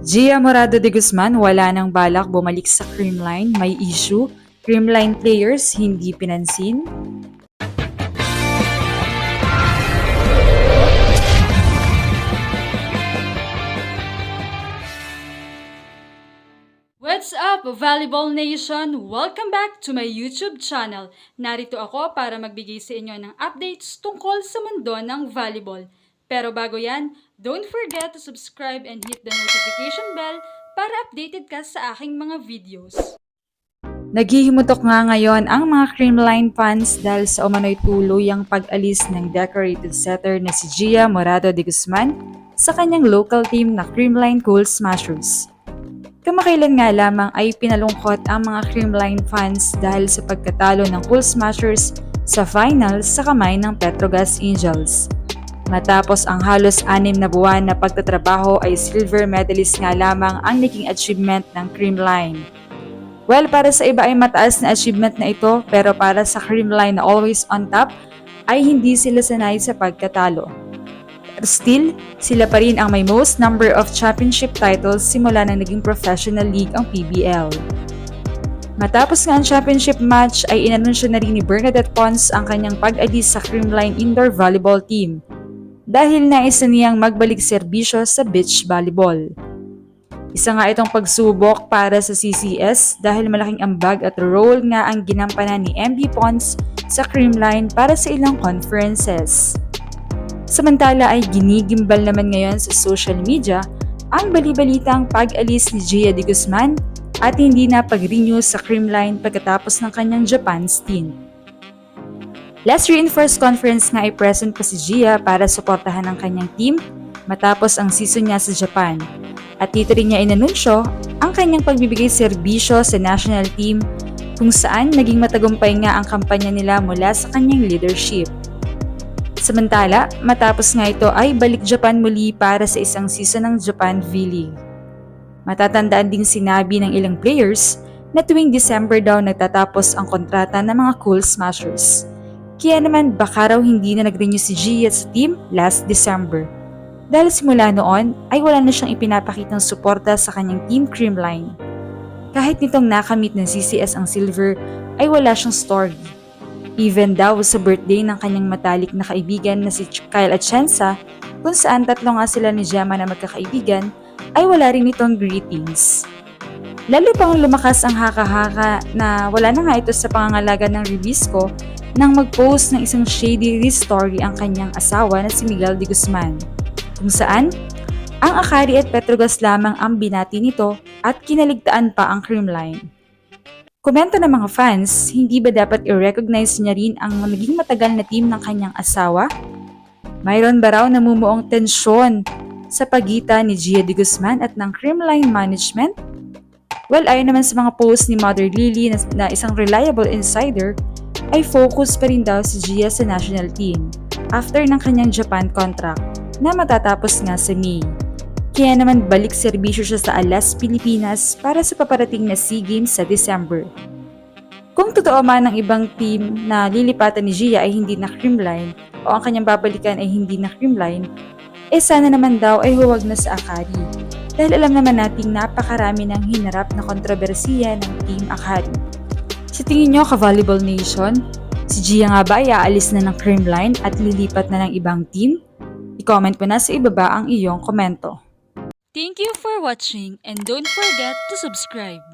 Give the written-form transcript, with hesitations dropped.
Gia Morado de Guzman wala nang balak bumalik sa Creamline, may issue, Creamline players hindi pinansin. What's up, Volleyball Nation? Welcome back to my YouTube channel. Narito ako para magbigay sa inyo ng updates tungkol sa mundo ng volleyball. Pero bago yan, don't forget to subscribe and hit the notification bell para updated ka sa aking mga videos. Naghihimutok nga ngayon ang mga Creamline fans dahil sa umano'y tuluyang pag-alis ng decorated setter na si Gia Morado de Guzman sa kanyang local team na Creamline Cool Smashers. Kamakailan nga lamang ay pinalungkot ang mga Creamline fans dahil sa pagkatalo ng Cool Smashers sa finals sa kamay ng Petrogas Angels. Matapos ang halos 6 na buwan na pagtatrabaho ay silver medalist nga lamang ang naging achievement ng Creamline. Well, para sa iba ay mataas na achievement na ito, pero para sa Creamline na always on top ay hindi sila sanay sa pagkatalo. Pero still, sila pa rin ang may most number of championship titles simula nang naging professional league ang PBL. Matapos nga ang championship match ay inanunsyo na rin ni Bernadette Pons ang kanyang pag-alis sa Creamline Indoor Volleyball Team dahil nais niyang magbalik serbisyo sa beach volleyball. Isa nga itong pagsubok para sa CCS dahil malaking ambag at role nga ang ginampanan ni MB Pons sa Creamline para sa ilang conferences. Samantala ay ginigimbal naman ngayon sa social media ang bali-balitang pag-alis ni Gia de Guzman at hindi na pag-renew sa Creamline pagkatapos ng kanyang Japan stint. Last reinforced conference nga ay present pa si Gia para suportahan ang kanyang team matapos ang season niya sa Japan. At dito rin niya inanunsyo ang kanyang pagbibigay serbisyo sa national team kung saan naging matagumpay nga ang kampanya nila mula sa kanyang leadership. Samantala, matapos nga ito ay balik Japan muli para sa isang season ng Japan V-League. Matatandaan ding sinabi ng ilang players na tuwing December daw nagtatapos ang kontrata ng mga Cool Smashers. Kaya naman baka raw hindi na nag-renew si Gia sa team last December. Dahil simula noon ay wala na siyang ipinapakitang suporta sa kanyang team Creamline. Kahit nitong nakamit ng CCS ang silver ay wala siyang story. Even daw sa birthday ng kanyang matalik na kaibigan na si Kyle Atienza, kung saan tatlo nga sila ni Gemma na magkakaibigan, ay wala rin itong greetings. Lalo pang lumakas ang haka-haka na wala na nga ito sa pangangalaga ng Ribisco nang mag-post ng isang shady story ang kanyang asawa na si Miguel de Guzman, kung saan ang Akari at Petrogas lamang ang binati nito at kinaligtaan pa ang Creamline. Komento ng mga fans, hindi ba dapat i-recognize niya rin ang naging matagal na team ng kanyang asawa? Mayroon ba raw namumuong tensyon sa pagitan ni Gia de Guzman at ng Creamline management? Well, ayon naman sa mga post ni Mother Lily na isang reliable insider, ay focus pa rin daw si Gia sa national team after ng kanyang Japan contract na matatapos nga sa May. Kaya naman balik serbisyo siya sa Alas, Pilipinas para sa paparating na SEA Games sa December. Kung totoo man ang ibang team na lilipatan ni Gia ay hindi na Creamline o ang kanyang babalikan ay hindi na Creamline, sana naman daw ay huwag na sa Akari. Dahil alam naman nating napakarami ng hinarap na kontrobersiya ng Team Akari. Sa tingin nyo, ka-Volleyball Nation, si Gia nga ba ay aalis na ng Creamline at lilipat na ng ibang team? I-comment mo na sa ibaba ang iyong komento. Thank you for watching and don't forget to subscribe.